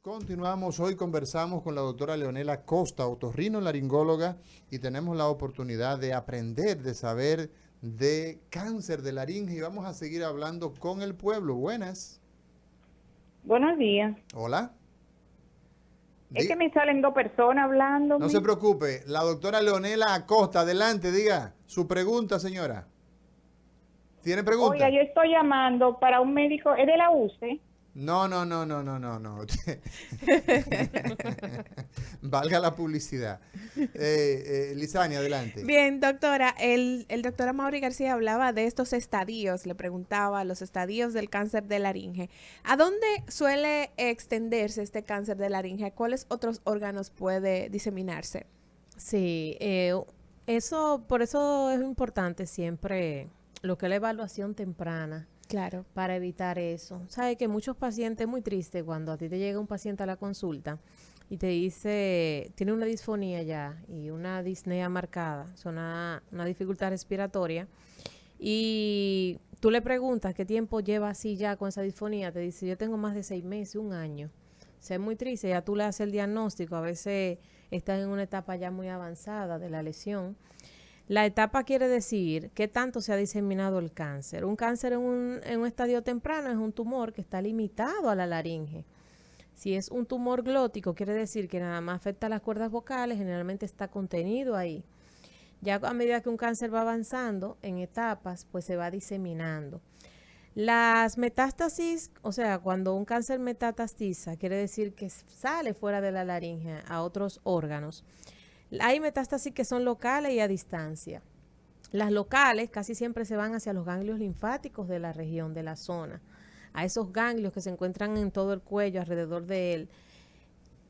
Continuamos, hoy conversamos con la doctora Leonela Costa, otorrinolaringóloga, y tenemos la oportunidad de aprender, de saber de cáncer de laringe y vamos a seguir hablando con el pueblo. Buenas. Buenos días. Hola. Es que me salen dos personas hablando. No se preocupe, la doctora Leonela Acosta, adelante, diga su pregunta, señora. ¿Tiene pregunta? Oiga, yo estoy llamando para un médico, ¿es de la UCE? No. Valga la publicidad. Lisania, adelante. Bien, doctora, el doctor Amaury García hablaba de estos estadios, le preguntaba los estadios del cáncer de laringe. ¿A dónde suele extenderse este cáncer de laringe? ¿A cuáles otros órganos puede diseminarse? Sí, por eso es importante siempre lo que es la evaluación temprana. Claro. Para evitar eso. Sabe que muchos pacientes, es muy triste cuando a ti te llega un paciente a la consulta y te dice, tiene una disfonía ya y una disnea marcada, es una dificultad respiratoria, y tú le preguntas qué tiempo lleva así ya con esa disfonía, te dice, yo tengo más de 6 meses, 1 año. O sea, es muy triste, ya tú le haces el diagnóstico, a veces estás en una etapa ya muy avanzada de la lesión. La etapa quiere decir qué tanto se ha diseminado el cáncer. Un cáncer en un estadio temprano es un tumor que está limitado a la laringe. Si es un tumor glótico, quiere decir que nada más afecta a las cuerdas vocales, generalmente está contenido ahí. Ya a medida que un cáncer va avanzando en etapas, pues se va diseminando. Las metástasis, o sea, cuando un cáncer metastatiza, quiere decir que sale fuera de la laringe a otros órganos. Hay metástasis que son locales y a distancia. Las locales casi siempre se van hacia los ganglios linfáticos de la región, de la zona, a esos ganglios que se encuentran en todo el cuello, alrededor de él.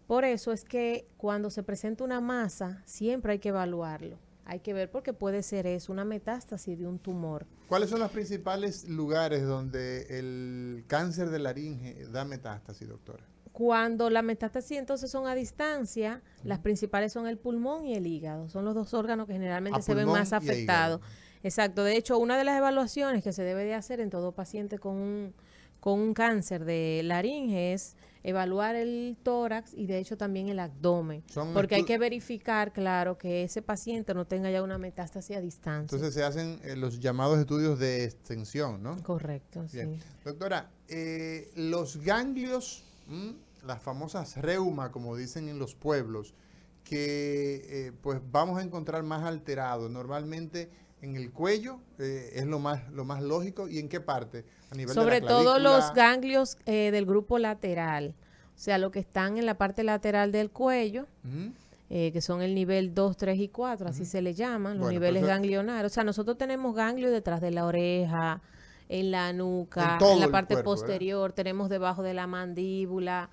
Por eso es que cuando se presenta una masa, siempre hay que evaluarlo. Hay que ver porque puede ser eso, una metástasis de un tumor. ¿Cuáles son los principales lugares donde el cáncer de laringe da metástasis, doctora? Cuando la metástasis entonces son a distancia, las principales son el pulmón y el hígado. Son los dos órganos que generalmente se ven más afectados. Exacto. De hecho, una de las evaluaciones que se debe de hacer en todo paciente con un cáncer de laringe es evaluar el tórax y de hecho también el abdomen. Porque hay que verificar, claro, que ese paciente no tenga ya una metástasis a distancia. Entonces se hacen los llamados estudios de extensión, ¿no? Correcto, bien. Sí. Doctora, los ganglios... las famosas reumas, como dicen en los pueblos, que pues vamos a encontrar más alterados. Normalmente en el cuello es lo más lógico. ¿Y en qué parte? A nivel Sobre de la clavícula. todo los ganglios del grupo lateral, o sea, los que están en la parte lateral del cuello, que son el nivel 2, 3 y 4, así se le llaman, los niveles ganglionarios. O sea, nosotros tenemos ganglios detrás de la oreja, en la nuca, en la parte posterior, tenemos debajo de la mandíbula,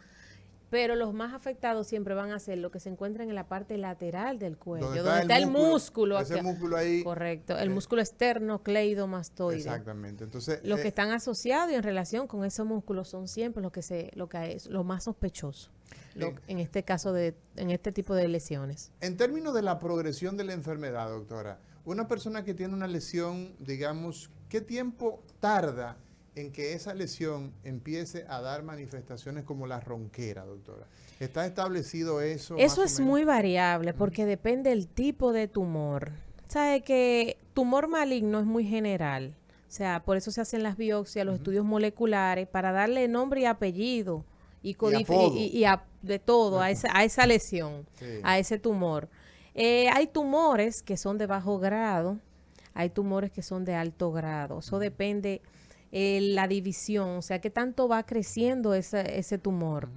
pero los más afectados siempre van a ser los que se encuentran en la parte lateral del cuello, donde está el músculo. Ese músculo ahí. Correcto, el músculo esternocleidomastoide. Exactamente. Entonces, los que están asociados y en relación con esos músculos son siempre lo que es lo más sospechoso. En este caso en este tipo de lesiones. En términos de la progresión de la enfermedad, doctora, una persona que tiene una lesión, digamos, ¿qué tiempo tarda en que esa lesión empiece a dar manifestaciones como la ronquera, doctora? ¿Está establecido eso? Eso es muy variable porque depende del tipo de tumor. Sabe que tumor maligno es muy general. O sea, por eso se hacen las biopsias, los estudios moleculares, para darle nombre y apellido y de todo a esa lesión, a ese tumor. Hay tumores que son de bajo grado, hay tumores que son de alto grado. Eso depende la división, o sea, qué tanto va creciendo ese tumor.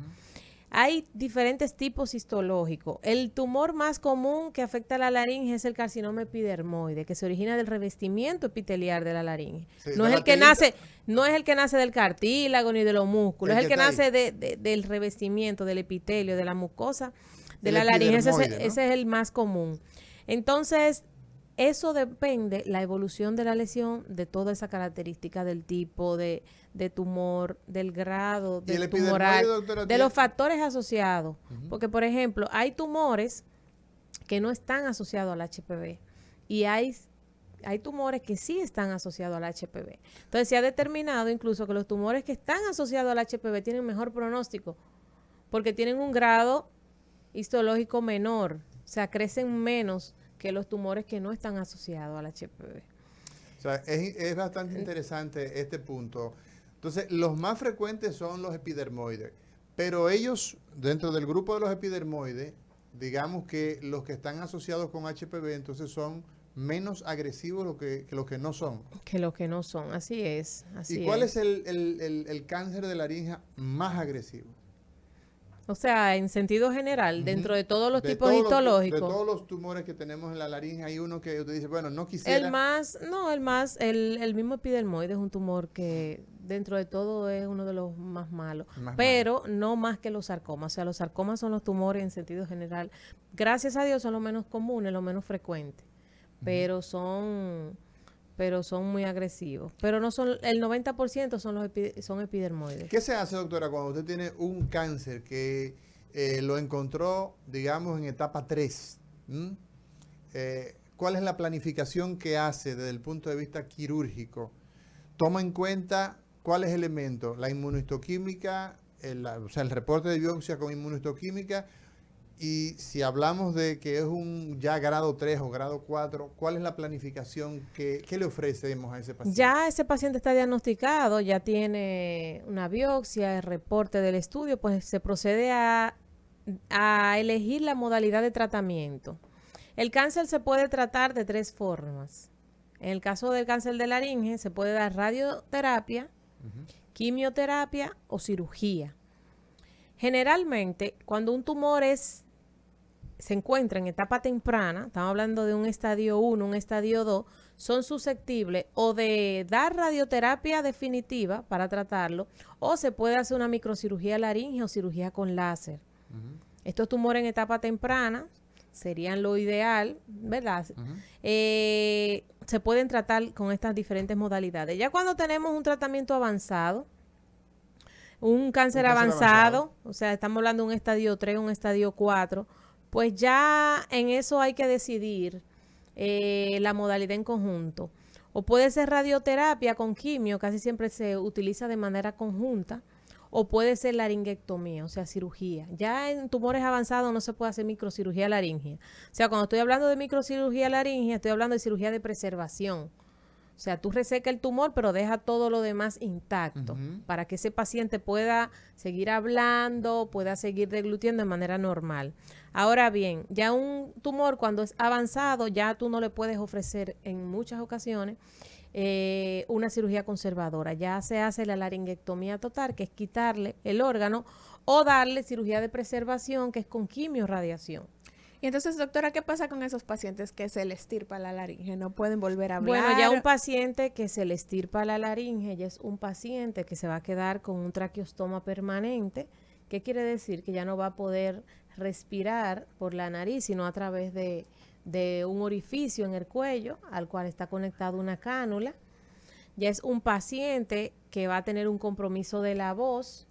Hay diferentes tipos histológicos. El tumor más común que afecta a la laringe es el carcinoma epidermoide, que se origina del revestimiento epitelial de la laringe. Sí, no es el que nace del cartílago ni de los músculos, es el que nace del revestimiento, del epitelio, de la mucosa de la laringe. Ese es el más común. Entonces, eso depende, la evolución de la lesión, de toda esa característica del tipo de tumor, del grado, del tumoral, de los factores asociados. Porque, por ejemplo, hay tumores que no están asociados al HPV y hay tumores que sí están asociados al HPV. Entonces, se ha determinado incluso que los tumores que están asociados al HPV tienen mejor pronóstico porque tienen un grado histológico menor, o sea, crecen menos que los tumores que no están asociados al HPV. O sea, es bastante interesante este punto. Entonces, los más frecuentes son los epidermoides, pero ellos, dentro del grupo de los epidermoides, digamos que los que están asociados con HPV, entonces son menos agresivos que los que no son. Que los que no son, así es. ¿Y cuál es el cáncer de laringe más agresivo? O sea, en sentido general, dentro de todos los tipos de histológicos. todos los tumores que tenemos en la laringe, hay uno que usted dice, bueno, no quisiera. El mismo epidermoide es un tumor que dentro de todo es uno de los más malos, pero no más que los sarcomas. O sea, los sarcomas son los tumores en sentido general. Gracias a Dios son los menos comunes, los menos frecuentes, pero son muy agresivos. Pero no son, el 90% son epidermoides. ¿Qué se hace, doctora, cuando usted tiene un cáncer que lo encontró, digamos, en etapa 3? ¿Cuál es la planificación que hace desde el punto de vista quirúrgico? ¿Toma en cuenta cuáles elementos? La inmunohistoquímica, o sea, el reporte de biopsia con inmunohistoquímica. Y si hablamos de que es un ya grado 3 o grado 4, ¿cuál es la planificación que le ofrecemos a ese paciente? Ya ese paciente está diagnosticado, ya tiene una biopsia, el reporte del estudio, pues se procede a elegir la modalidad de tratamiento. El cáncer se puede tratar de 3 formas. En el caso del cáncer de laringe se puede dar radioterapia, quimioterapia o cirugía. Generalmente, cuando un tumor se encuentra en etapa temprana, estamos hablando de un estadio 1, un estadio 2, son susceptibles o de dar radioterapia definitiva para tratarlo, o se puede hacer una microcirugía laringe o cirugía con láser. Estos tumores en etapa temprana serían lo ideal, ¿verdad? Se pueden tratar con estas diferentes modalidades. Ya cuando tenemos un tratamiento avanzado, un cáncer avanzado, o sea, estamos hablando de un estadio 3, un estadio 4, pues ya en eso hay que decidir la modalidad en conjunto. O puede ser radioterapia con quimio, casi siempre se utiliza de manera conjunta, o puede ser laringectomía, o sea, cirugía. Ya en tumores avanzados no se puede hacer microcirugía laringea. O sea, cuando estoy hablando de microcirugía laringea, estoy hablando de cirugía de preservación. O sea, tú resecas el tumor, pero deja todo lo demás intacto para que ese paciente pueda seguir hablando, pueda seguir deglutiendo de manera normal. Ahora bien, ya un tumor cuando es avanzado, ya tú no le puedes ofrecer en muchas ocasiones una cirugía conservadora. Ya se hace la laringectomía total, que es quitarle el órgano, o darle cirugía de preservación, que es con quimiorradiación. Y entonces, doctora, ¿qué pasa con esos pacientes que se les estirpa la laringe? ¿No pueden volver a hablar? Bueno, ya un paciente que se le estirpa la laringe ya es un paciente que se va a quedar con un traqueostoma permanente. ¿Qué quiere decir? Que ya no va a poder respirar por la nariz, sino a través de un orificio en el cuello al cual está conectada una cánula. Ya es un paciente que va a tener un compromiso de la voz.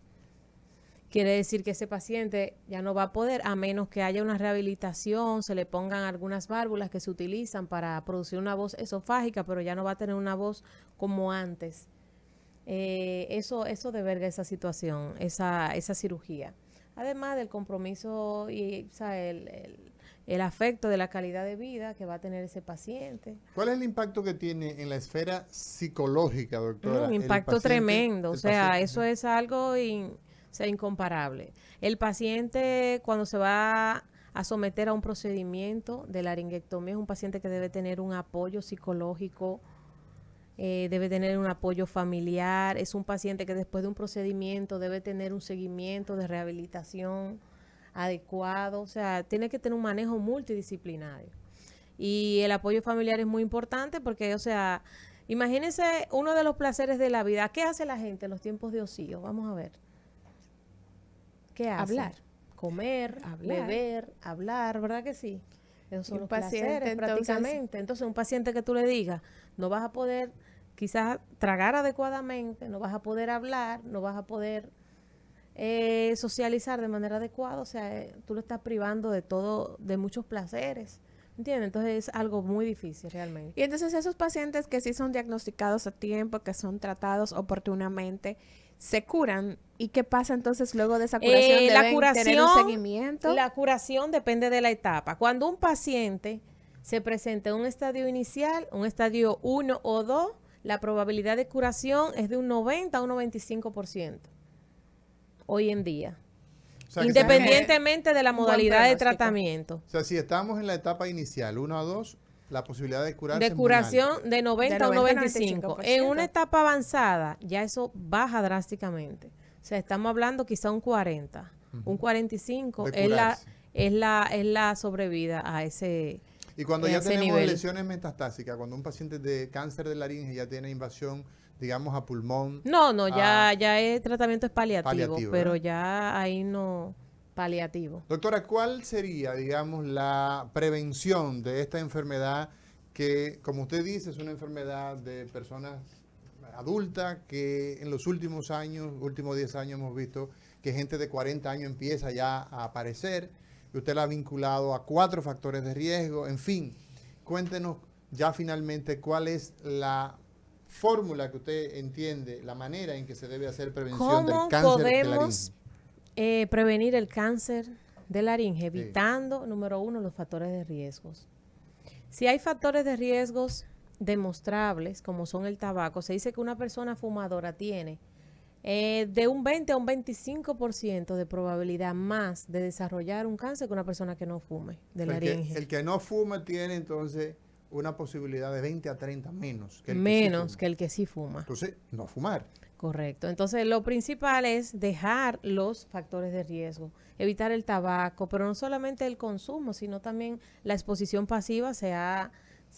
Quiere decir que ese paciente ya no va a poder, a menos que haya una rehabilitación, se le pongan algunas válvulas que se utilizan para producir una voz esofágica, pero ya no va a tener una voz como antes. Eso deberga esa situación, esa cirugía. Además del compromiso y, o sea, el afecto de la calidad de vida que va a tener ese paciente. ¿Cuál es el impacto que tiene en la esfera psicológica, doctora? Un impacto tremendo, o sea, eso es algo incomparable. El paciente, cuando se va a someter a un procedimiento de laringectomía, es un paciente que debe tener un apoyo psicológico, debe tener un apoyo familiar, es un paciente que después de un procedimiento debe tener un seguimiento de rehabilitación adecuado, o sea, tiene que tener un manejo multidisciplinario. Y el apoyo familiar es muy importante porque, o sea, imagínense uno de los placeres de la vida. ¿Qué hace la gente en los tiempos de ocio? Vamos a ver. ¿Qué hace? Hablar. Comer, beber, hablar, ¿verdad que sí? Esos son los paciente, placeres prácticamente. Entonces, un paciente que tú le digas, no vas a poder quizás tragar adecuadamente, no vas a poder hablar, no vas a poder socializar de manera adecuada, o sea, tú lo estás privando de muchos placeres ¿Entiendes? Entonces es algo muy difícil realmente. Y entonces esos pacientes que sí son diagnosticados a tiempo, que son tratados oportunamente, se curan. ¿Y qué pasa entonces luego de esa curación? ¿Deben tener un seguimiento? La curación depende de la etapa. Cuando un paciente se presenta en un estadio inicial, un estadio 1 o 2, la probabilidad de curación es de un 90 a un 95% hoy en día. O sea, Independientemente de la un buen modalidad de pronóstico. tratamiento. O sea, si estamos en la etapa inicial, 1 a 2, la posibilidad de curarse De es muy alta. curación de 90 a 90 a 95. 95%. En una etapa avanzada, ya eso baja drásticamente. O sea, estamos hablando quizá un 40, un 45 De es curarse. es la sobrevida a ese Y cuando a ya ese tenemos nivel. lesiones metastásicas, cuando un paciente de cáncer de laringe ya tiene invasión, digamos, a pulmón. No, ya, a- ya el tratamiento es paliativo, Paliativo, pero ¿verdad? ya ahí no paliativo. Doctora, ¿cuál sería, digamos, la prevención de esta enfermedad que, como usted dice, es una enfermedad de personas adultas que en los últimos años, últimos 10 años hemos visto que gente de 40 años empieza ya a aparecer y usted la ha vinculado a 4 factores de riesgo? En fin, cuéntenos ya finalmente cuál es la fórmula que usted entiende, la manera en que se debe hacer prevención del ¿Cómo cáncer de laringe. podemos prevenir el cáncer de laringe? Evitando, número 1, los factores de riesgos. Si hay factores de riesgos demostrables, como son el tabaco, se dice que una persona fumadora tiene de un 20 a un 25% de probabilidad más de desarrollar un cáncer que una persona que no fume de laringe. El que no fuma tiene entonces una posibilidad de 20 a 30 menos que el Menos que sí que el que sí fuma. Entonces, no fumar. Correcto. Entonces, lo principal es dejar los factores de riesgo, evitar el tabaco, pero no solamente el consumo, sino también la exposición pasiva se ha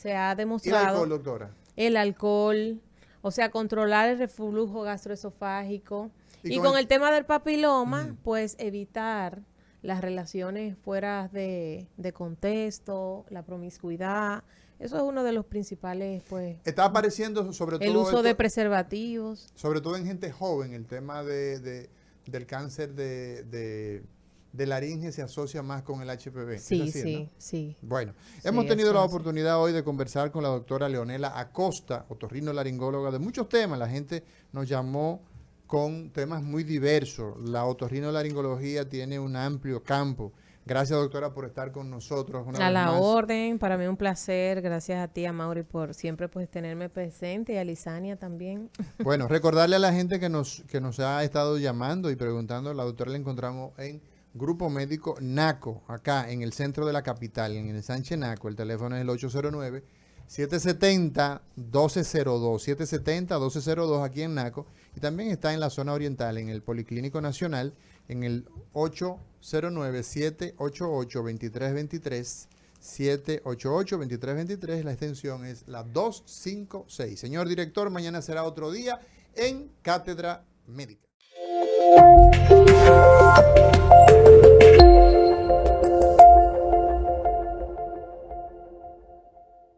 ¿Y el demostrado. alcohol, doctora? El alcohol, o sea, controlar el reflujo gastroesofágico. Y Y con con el- el tema del papiloma, pues evitar las relaciones fuera de contexto, la promiscuidad. Eso es uno de los principales, pues, Está apareciendo sobre el todo uso de esto- preservativos. sobre todo en gente joven, el tema del cáncer de laringe se asocia más con el HPV. ¿Es Sí, así, sí, no? sí. Bueno, Sí, hemos tenido la eso es así. oportunidad hoy de conversar con la doctora Leonela Acosta, otorrinolaringóloga, de muchos temas. La gente nos llamó con temas muy diversos. La otorrinolaringología tiene un amplio campo. Gracias, doctora, por estar con nosotros una A vez la más. orden, para mí un placer. Gracias a ti, a Mauri, por siempre pues tenerme presente y a Lisania también. Bueno, recordarle a la gente que nos ha estado llamando y preguntando, la doctora la encontramos en Grupo Médico NACO, acá en el centro de la capital, en el Sánchez NACO. El teléfono es el 809-770-1202, 770-1202 aquí en NACO. Y también está en la zona oriental, en el Policlínico Nacional, en el 809-788-2323, 788-2323, la extensión es la 256. Señor director, mañana será otro día en Cátedra Médica.